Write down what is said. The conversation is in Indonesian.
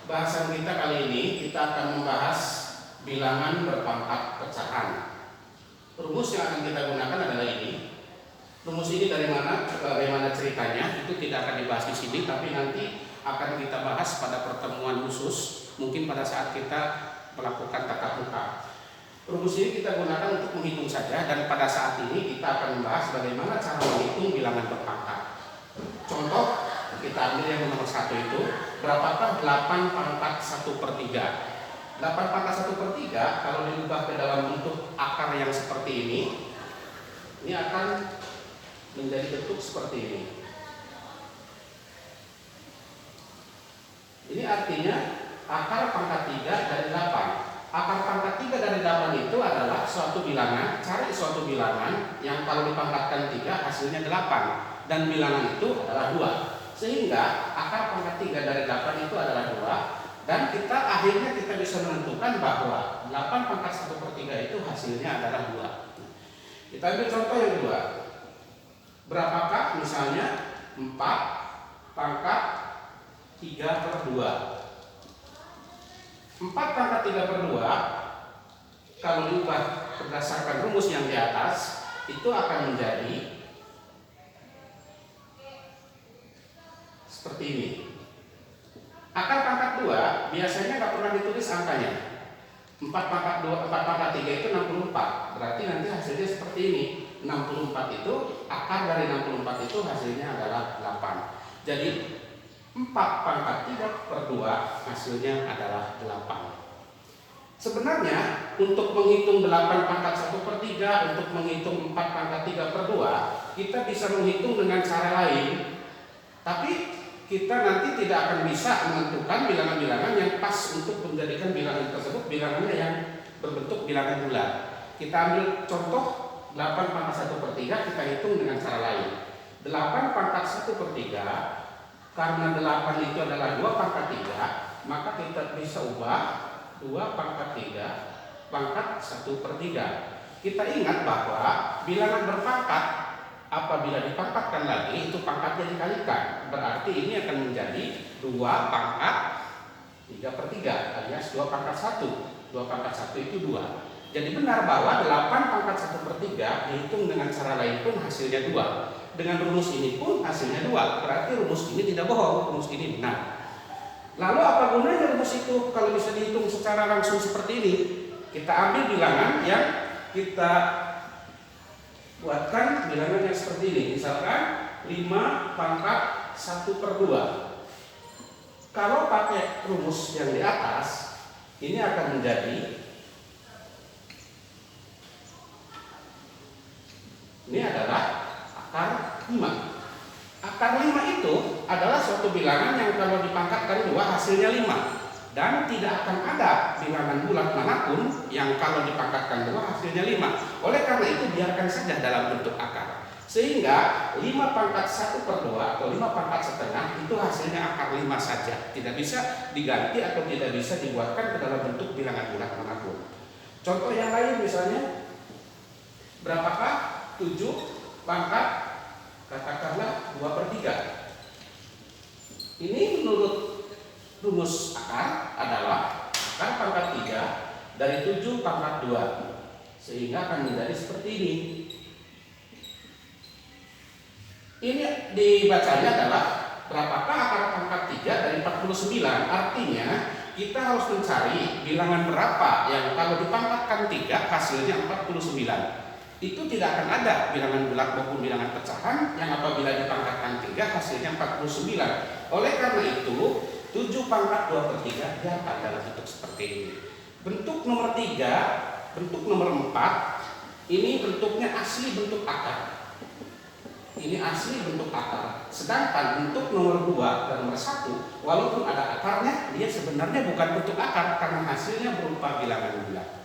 Bahasan kita kali ini kita akan membahas bilangan berpangkat pecahan. Rumus yang akan kita gunakan adalah ini. Rumus ini dari mana? Bagaimana ceritanya? Itu tidak akan dibahas di sini, tapi nanti akan kita bahas pada pertemuan khusus, mungkin pada saat kita melakukan tatap muka. Rumus ini kita gunakan untuk menghitung saja, dan pada saat ini kita akan membahas bagaimana cara menghitung bilangan berpangkat. Contoh, kita ambil yang nomor 1 itu, berapakah 8 pangkat 1/3? 8 pangkat 1/3 kalau diubah ke dalam bentuk akar yang seperti ini akan menjadi bentuk seperti ini. Ini artinya akar pangkat 3 dari 8. Akar pangkat 3 dari 8 itu adalah suatu bilangan, cari suatu bilangan yang kalau dipangkatkan 3 hasilnya 8, dan bilangan itu adalah 2. Sehingga akar pangkat 3 dari 8 itu adalah 2, dan akhirnya kita bisa menentukan bahwa 8 pangkat 1/3 itu hasilnya adalah 2. Kita ambil contoh yang kedua. Berapakah misalnya 4 pangkat 3/2? 4 pangkat 3/2 kalau diubah berdasarkan rumus yang di atas itu akan menjadi seperti ini. Akar pangkat 2 biasanya nggak pernah ditulis angkanya. 4 pangkat 3 itu 64. Berarti nanti hasilnya seperti ini. 64 itu, akar dari 64 itu hasilnya adalah 8. Jadi 4 pangkat 3/2 hasilnya adalah 8. Sebenarnya untuk menghitung 8 pangkat 1/3, untuk menghitung 4 pangkat 3/2, kita bisa menghitung dengan cara lain. Tapi kita nanti tidak akan bisa menentukan bilangan-bilangan yang pas untuk menjadikan bilangan tersebut bilangannya yang berbentuk bilangan bulat. Kita ambil contoh 8 pangkat 1/3, kita hitung dengan cara lain. 8 pangkat 1/3, karena 8 itu adalah 2 pangkat 3, maka kita bisa ubah 2 pangkat 3 pangkat 1/3. Kita ingat bahwa bilangan berpangkat apabila dipangkatkan lagi itu pangkatnya dikalikan, berarti ini akan menjadi 2 pangkat 3/3 alias 2 pangkat 1. 2 pangkat 1 itu 2. Jadi benar bahwa 8 pangkat 1/3 dihitung dengan cara lain pun hasilnya 2. Dengan rumus ini pun hasilnya 2. Berarti rumus ini tidak bohong, rumus ini benar. Lalu apa gunanya rumus itu kalau bisa dihitung secara langsung seperti ini? Kita ambil bilangan yang kita buatkan bilangan yang seperti ini. Misalkan 5 pangkat 1/2. Kalau pakai rumus yang di atas, ini akan menjadi, ini adalah akar 5. Akar 5 itu adalah suatu bilangan yang kalau dipangkatkan 2 hasilnya 5. Dan tidak akan ada bilangan bulat manapun yang kalau dipangkatkan 2 hasilnya 5. Oleh karena itu biarkan saja dalam bentuk akar. Sehingga 5 pangkat 1/2 atau 5 pangkat setengah itu hasilnya akar 5 saja. Tidak bisa diganti atau tidak bisa dibuatkan ke dalam bentuk bilangan bulat manapun. Contoh yang lain misalnya, berapakah 7 pangkat katakanlah 2/3? Ini menurut rumus akar adalah akar pangkat 3 dari 7 pangkat 2, sehingga akan menjadi seperti ini. Ini dibacanya adalah berapakah akar pangkat 3 dari 49. Artinya kita harus mencari bilangan berapa yang kalau dipangkatkan 3 hasilnya 49. Itu tidak akan ada bilangan bulat maupun bilangan pecahan yang apabila dipangkatkan 3 hasilnya 49. Oleh karena itu 7 pangkat 2/3 diakan dalam bentuk seperti ini. Bentuk nomor 3, bentuk nomor 4, ini bentuknya asli bentuk akar. Ini asli bentuk akar. Sedangkan bentuk nomor 2 dan nomor 1, walaupun ada akarnya, dia sebenarnya bukan bentuk akar karena hasilnya berupa bilangan bulat.